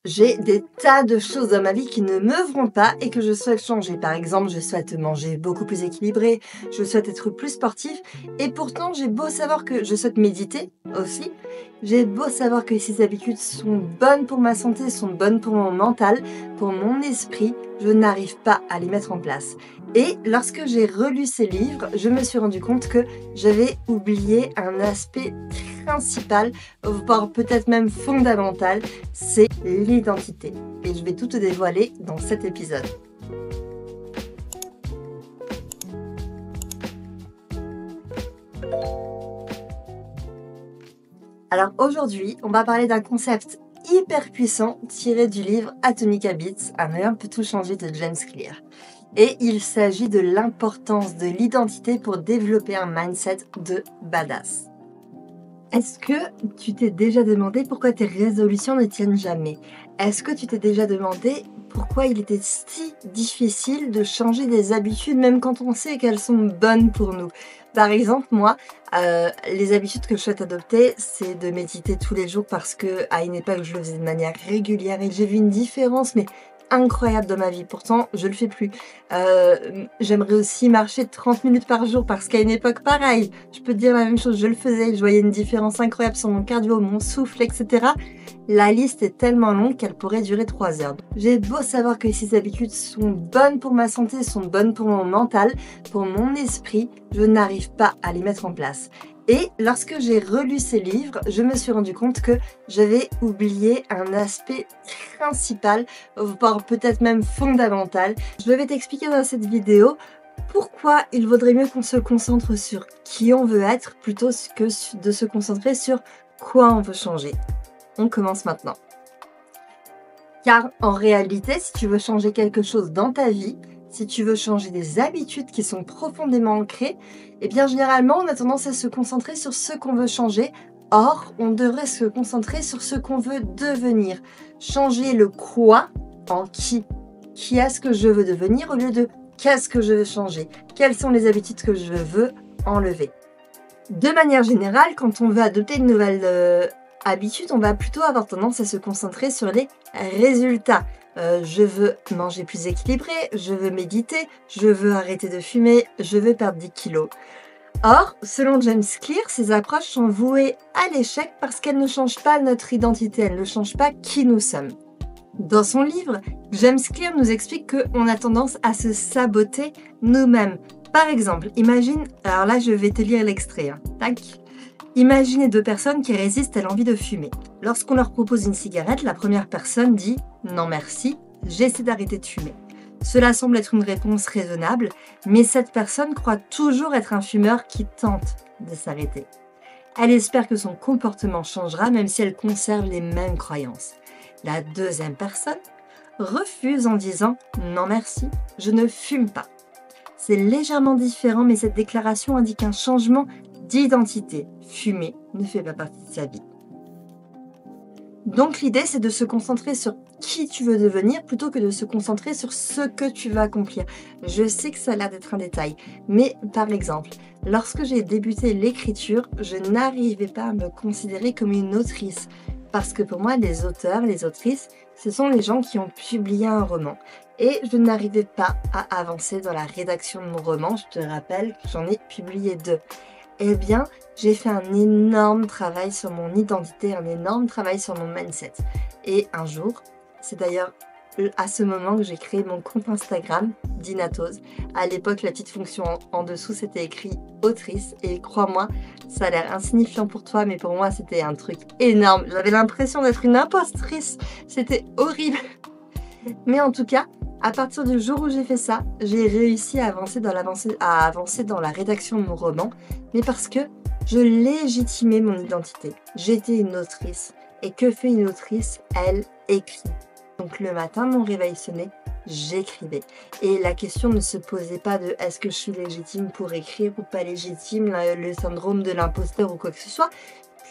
J'ai des tas de choses dans ma vie qui ne me vont pas et que je souhaite changer. Par exemple, je souhaite manger beaucoup plus équilibré, je souhaite être plus sportif et pourtant j'ai beau savoir que je souhaite méditer aussi. J'ai beau savoir que ces habitudes sont bonnes pour ma santé, sont bonnes pour mon mental, pour mon esprit, je n'arrive pas à les mettre en place. Et lorsque j'ai relu ces livres, je me suis rendu compte que j'avais oublié un aspect principal, voire peut-être même fondamental, c'est l'identité. Et je vais tout te dévoiler dans cet épisode. Alors aujourd'hui, on va parler d'un concept hyper puissant tiré du livre Atomic Habits, un œil peut tout changer de James Clear. Et il s'agit de l'importance de l'identité pour développer un mindset de badass. Est-ce que tu t'es déjà demandé pourquoi tes résolutions ne tiennent jamais? Est-ce que tu t'es déjà demandé pourquoi il était si difficile de changer des habitudes même quand on sait qu'elles sont bonnes pour nous? Par exemple, moi, les habitudes que je souhaite adopter, c'est de méditer tous les jours parce qu'à une époque, je le faisais de manière régulière et j'ai vu une différence, mais incroyable dans ma vie. Pourtant, je le fais plus. J'aimerais aussi marcher 30 minutes par jour parce qu'à une époque, pareil, je peux te dire la même chose, je le faisais, je voyais une différence incroyable sur mon cardio, mon souffle, etc. La liste est tellement longue qu'elle pourrait durer 3 heures. J'ai beau savoir que ces habitudes sont bonnes pour ma santé, sont bonnes pour mon mental, pour mon esprit, je n'arrive pas à les mettre en place. Et lorsque j'ai relu ces livres, je me suis rendu compte que j'avais oublié un aspect principal, voire peut-être même fondamental. Je vais t'expliquer dans cette vidéo pourquoi il vaudrait mieux qu'on se concentre sur qui on veut être plutôt que de se concentrer sur quoi on veut changer. On commence maintenant. Car en réalité, si tu veux changer quelque chose dans ta vie, si tu veux changer des habitudes qui sont profondément ancrées, eh bien généralement on a tendance à se concentrer sur ce qu'on veut changer. Or, on devrait se concentrer sur ce qu'on veut devenir. Changer le quoi en qui. Qui est-ce que je veux devenir au lieu de qu'est-ce que je veux changer. Quelles sont les habitudes que je veux enlever. De manière générale, quand on veut adopter une nouvelle habitude, on va plutôt avoir tendance à se concentrer sur les résultats. Je veux manger plus équilibré, je veux méditer, je veux arrêter de fumer, je veux perdre 10 kilos. Or, selon James Clear, ces approches sont vouées à l'échec parce qu'elles ne changent pas notre identité, elles ne changent pas qui nous sommes. Dans son livre, James Clear nous explique qu'on a tendance à se saboter nous-mêmes. Par exemple, imagine, alors là je vais te lire l'extrait, tac. Imaginez 2 personnes qui résistent à l'envie de fumer. Lorsqu'on leur propose une cigarette, la première personne dit « Non merci, j'essaie d'arrêter de fumer ». Cela semble être une réponse raisonnable, mais cette personne croit toujours être un fumeur qui tente de s'arrêter. Elle espère que son comportement changera même si elle conserve les mêmes croyances. La deuxième personne refuse en disant « Non merci, je ne fume pas ». C'est légèrement différent, mais cette déclaration indique un changement d'identité. Fumer ne fait pas partie de sa vie. Donc l'idée, c'est de se concentrer sur qui tu veux devenir plutôt que de se concentrer sur ce que tu vas accomplir. Je sais que ça a l'air d'être un détail, mais par exemple, lorsque j'ai débuté l'écriture, je n'arrivais pas à me considérer comme une autrice. Parce que pour moi, les auteurs, les autrices, ce sont les gens qui ont publié un roman. Et je n'arrivais pas à avancer dans la rédaction de mon roman. Je te rappelle que j'en ai publié 2. Eh bien, j'ai fait un énorme travail sur mon identité, un énorme travail sur mon mindset. Et un jour, c'est d'ailleurs à ce moment que j'ai créé mon compte Instagram, Dinatose. À l'époque, la petite fonction en dessous, c'était écrit autrice. Et crois-moi, ça a l'air insignifiant pour toi, mais pour moi, c'était un truc énorme. J'avais l'impression d'être une impostrice. C'était horrible. Mais en tout cas, à partir du jour où j'ai fait ça, j'ai réussi à avancer dans la rédaction de mon roman, mais parce que je légitimais mon identité. J'étais une autrice. Et que fait une autrice? Elle écrit. Donc le matin, mon réveil sonnait, j'écrivais. Et la question ne se posait pas de est-ce que je suis légitime pour écrire ou pas légitime, le syndrome de l'imposteur ou quoi que ce soit,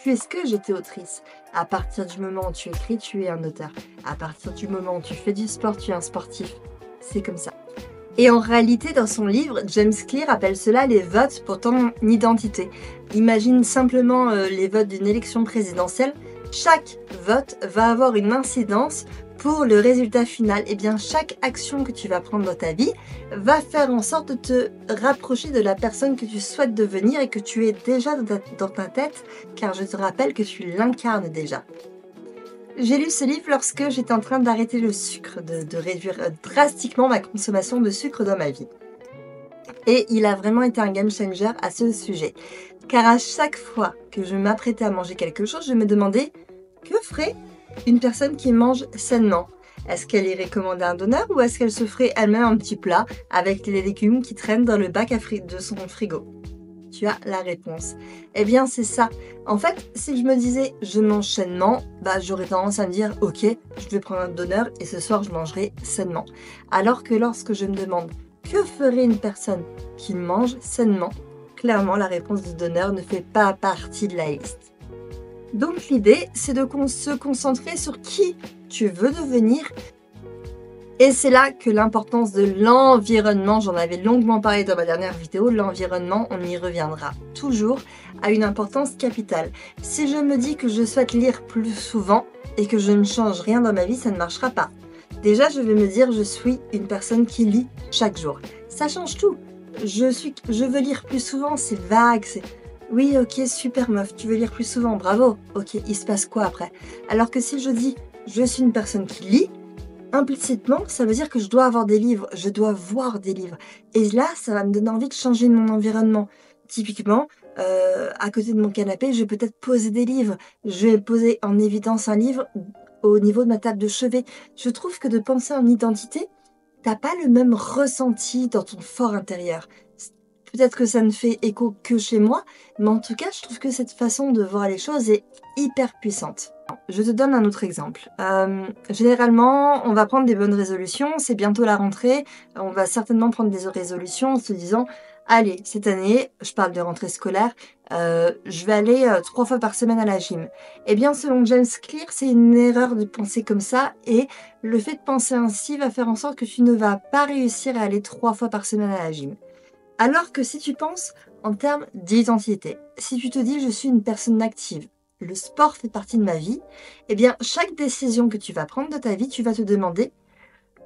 puisque j'étais autrice. À partir du moment où tu écris, tu es un auteur. À partir du moment où tu fais du sport, tu es un sportif. C'est comme ça. Et en réalité, dans son livre, James Clear appelle cela les votes pour ton identité. Imagine simplement les votes d'une élection présidentielle. chaque vote va avoir une incidence pour le résultat final. Et bien chaque action que tu vas prendre dans ta vie va faire en sorte de te rapprocher de la personne que tu souhaites devenir et que tu es déjà dans ta tête, car je te rappelle que tu l'incarnes déjà. J'ai lu ce livre lorsque j'étais en train d'arrêter le sucre, de réduire drastiquement ma consommation de sucre dans ma vie. Et il a vraiment été un game changer à ce sujet. Car à chaque fois que je m'apprêtais à manger quelque chose, je me demandais que ferait une personne qui mange sainement. Est-ce qu'elle irait commander un donneur ou est-ce qu'elle se ferait elle-même un petit plat avec les légumes qui traînent dans le bac de son frigo? Tu as la réponse. Eh bien, c'est ça. En fait, si je me disais je mange sainement, j'aurais tendance à me dire ok, je vais prendre un donneur et ce soir je mangerai sainement. Alors que lorsque je me demande que ferait une personne qui mange sainement, clairement la réponse du donneur ne fait pas partie de la liste. Donc l'idée, c'est de se concentrer sur qui tu veux devenir. Et c'est là que l'importance de l'environnement, j'en avais longuement parlé dans ma dernière vidéo, l'environnement, on y reviendra toujours, a une importance capitale. Si je me dis que je souhaite lire plus souvent et que je ne change rien dans ma vie, ça ne marchera pas. Déjà, je vais me dire je suis une personne qui lit chaque jour. Ça change tout. Je veux lire plus souvent, c'est vague, c'est... Oui, ok, super meuf, tu veux lire plus souvent, bravo. Ok, il se passe quoi après? Alors que si je dis je suis une personne qui lit, implicitement, ça veut dire que je dois avoir des livres, je dois voir des livres. Et là, ça va me donner envie de changer mon environnement. Typiquement, à côté de mon canapé, je vais peut-être poser des livres. Je vais poser en évidence un livre au niveau de ma table de chevet. Je trouve que de penser en identité, t'as pas le même ressenti dans ton fort intérieur. Peut-être que ça ne fait écho que chez moi, mais en tout cas, je trouve que cette façon de voir les choses est hyper puissante. Je te donne un autre exemple. Généralement, on va prendre des bonnes résolutions, c'est bientôt la rentrée, on va certainement prendre des résolutions en se disant allez, cette année, je parle de rentrée scolaire, je vais aller 3 fois par semaine à la gym. Eh bien, selon James Clear, c'est une erreur de penser comme ça et le fait de penser ainsi va faire en sorte que tu ne vas pas réussir à aller 3 fois par semaine à la gym. Alors que si tu penses en termes d'identité, si tu te dis je suis une personne active, le sport fait partie de ma vie, eh bien chaque décision que tu vas prendre de ta vie, tu vas te demander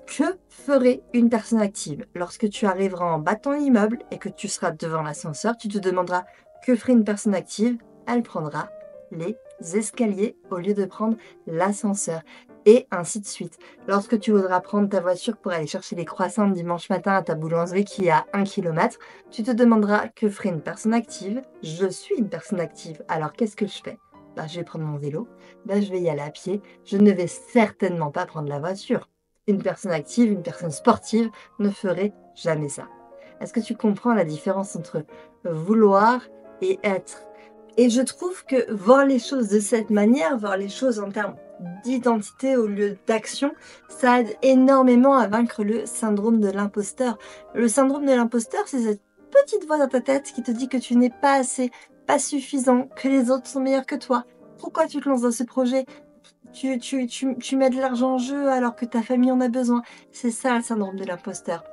que ferait une personne active. Lorsque tu arriveras en bas de ton immeuble et que tu seras devant l'ascenseur, tu te demanderas que ferait une personne active. Elle prendra les escaliers au lieu de prendre l'ascenseur. Et ainsi de suite. Lorsque tu voudras prendre ta voiture pour aller chercher les croissants dimanche matin à ta boulangerie qui est à 1 km, tu te demanderas que ferait une personne active. Je suis une personne active, alors qu'est-ce que je fais? Je vais prendre mon vélo, je vais y aller à pied, je ne vais certainement pas prendre la voiture. Une personne active, une personne sportive ne ferait jamais ça. Est-ce que tu comprends la différence entre vouloir et être? Et je trouve que voir les choses de cette manière, voir les choses en termes d'identité au lieu d'action, ça aide énormément à vaincre le syndrome de l'imposteur. Le syndrome de l'imposteur, c'est cette petite voix dans ta tête qui te dit que tu n'es pas assez, pas suffisant, que les autres sont meilleurs que toi. Pourquoi tu te lances dans ce projet? Tu mets de l'argent en jeu alors que ta famille en a besoin. C'est ça le syndrome de l'imposteur.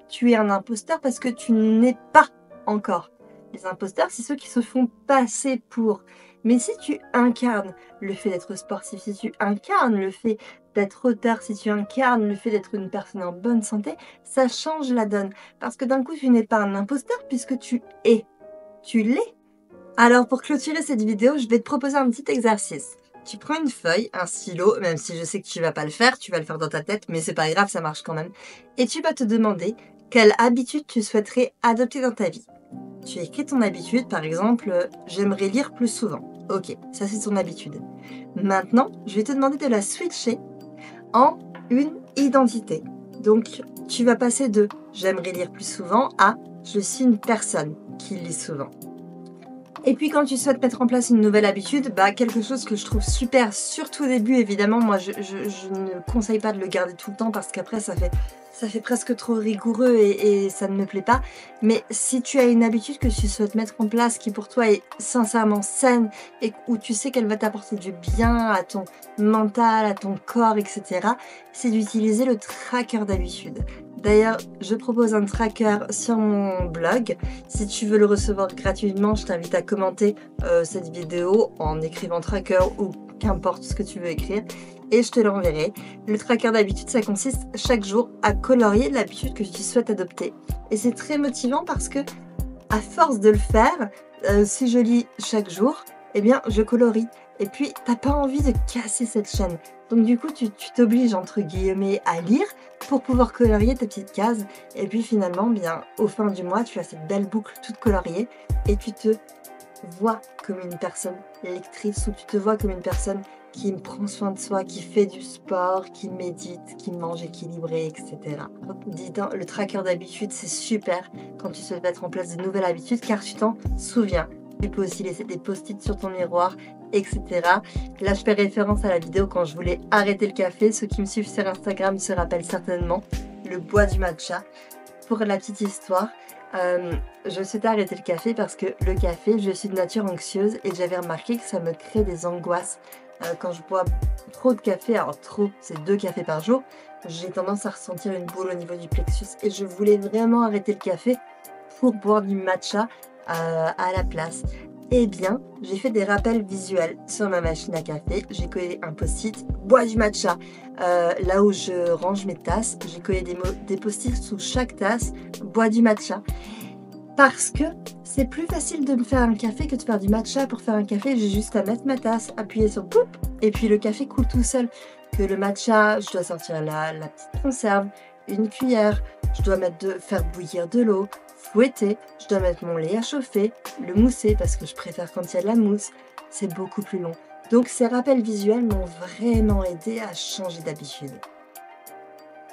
Tu es un imposteur parce que tu n'es pas encore. Les imposteurs, c'est ceux qui se font passer pour. Mais si tu incarnes le fait d'être sportif, si tu incarnes le fait d'être auteur, si tu incarnes le fait d'être une personne en bonne santé, ça change la donne. Parce que d'un coup, tu n'es pas un imposteur puisque tu es. Tu l'es. Alors pour clôturer cette vidéo, je vais te proposer un petit exercice. Tu prends une feuille, un stylo, même si je sais que tu vas pas le faire, tu vas le faire dans ta tête, mais c'est pas grave, ça marche quand même. Et tu vas te demander quelle habitude tu souhaiterais adopter dans ta vie. Tu écris ton habitude, par exemple, j'aimerais lire plus souvent. Ok, ça c'est ton habitude. Maintenant, je vais te demander de la switcher en une identité. Donc, tu vas passer de j'aimerais lire plus souvent à je suis une personne qui lit souvent. Et puis quand tu souhaites mettre en place une nouvelle habitude, quelque chose que je trouve super, surtout au début évidemment, moi je ne conseille pas de le garder tout le temps parce qu'après ça fait presque trop rigoureux et ça ne me plaît pas. Mais si tu as une habitude que tu souhaites mettre en place qui pour toi est sincèrement saine et où tu sais qu'elle va t'apporter du bien à ton mental, à ton corps, etc., c'est d'utiliser le tracker d'habitude. D'ailleurs, je propose un tracker sur mon blog. Si tu veux le recevoir gratuitement, je t'invite à commenter cette vidéo en écrivant tracker ou qu'importe ce que tu veux écrire, et je te l'enverrai. Le tracker d'habitude, ça consiste chaque jour à colorier l'habitude que tu souhaites adopter. Et c'est très motivant parce que, à force de le faire, si je lis chaque jour, eh bien, je colorie. Et puis, t'as pas envie de casser cette chaîne. Donc du coup, tu t'obliges, entre guillemets, à lire pour pouvoir colorier tes petites cases. Et puis finalement, bien, au fin du mois, tu as cette belle boucle toute coloriée et tu te vois comme une personne lectrice ou tu te vois comme une personne qui prend soin de soi, qui fait du sport, qui médite, qui mange équilibré, etc. Dis donc, le tracker d'habitude, c'est super quand tu souhaites mettre en place de nouvelles habitudes car tu t'en souviens. Tu peux aussi laisser des post-it sur ton miroir, etc. Là, je fais référence à la vidéo quand je voulais arrêter le café. Ceux qui me suivent sur Instagram se rappellent certainement le bois du matcha. Pour la petite histoire, je souhaitais arrêter le café parce que le café, je suis de nature anxieuse et j'avais remarqué que ça me crée des angoisses. Quand je bois trop de café, alors trop, c'est 2 cafés par jour, j'ai tendance à ressentir une boule au niveau du plexus et je voulais vraiment arrêter le café pour boire du matcha à la place. Eh bien, j'ai fait des rappels visuels sur ma machine à café. J'ai collé un post-it bois du matcha. Là où je range mes tasses, j'ai collé des post-it sous chaque tasse bois du matcha. Parce que c'est plus facile de me faire un café que de faire du matcha. Pour faire un café, j'ai juste à mettre ma tasse, appuyer sur poup, et puis le café coule tout seul. Que le matcha, je dois sortir la petite conserve, une cuillère, je dois faire bouillir de l'eau, fouetter, je dois mettre mon lait à chauffer, le mousser parce que je préfère quand il y a de la mousse, c'est beaucoup plus long. Donc ces rappels visuels m'ont vraiment aidé à changer d'habitude.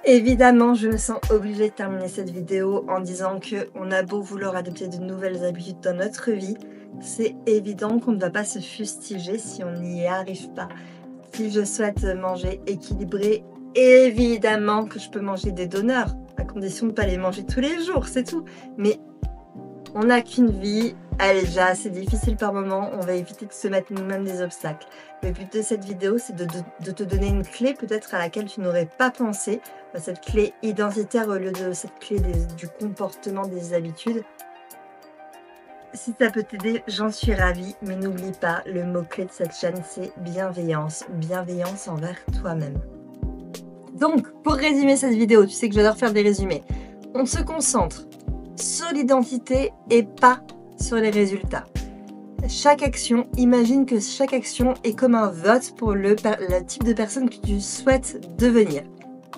Évidemment, je me sens obligée de terminer cette vidéo en disant qu'on a beau vouloir adopter de nouvelles habitudes dans notre vie, c'est évident qu'on ne va pas se fustiger si on n'y arrive pas. Si je souhaite manger équilibré, évidemment que je peux manger des donneurs, à condition de ne pas les manger tous les jours, c'est tout. Mais on n'a qu'une vie, elle est déjà assez difficile par moment, on va éviter de se mettre nous-mêmes des obstacles. Le but de cette vidéo, c'est de te donner une clé peut-être à laquelle tu n'aurais pas pensé, cette clé identitaire au lieu de cette clé du comportement, des habitudes. Si ça peut t'aider, j'en suis ravie, mais n'oublie pas, le mot-clé de cette chaîne, c'est bienveillance. Bienveillance envers toi-même. Donc, pour résumer cette vidéo, tu sais que j'adore faire des résumés. On se concentre sur l'identité et pas sur les résultats. Chaque action, imagine que chaque action est comme un vote pour le type de personne que tu souhaites devenir.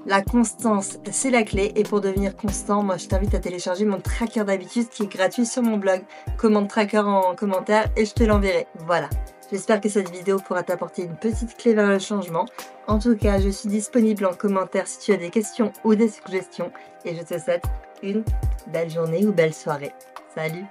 La constance, c'est la clé. Et pour devenir constant, moi, je t'invite à télécharger mon tracker d'habitude qui est gratuit sur mon blog. Commande tracker en commentaire et je te l'enverrai. Voilà. J'espère que cette vidéo pourra t'apporter une petite clé vers le changement. En tout cas, je suis disponible en commentaire si tu as des questions ou des suggestions. Et je te souhaite une belle journée ou belle soirée. Salut!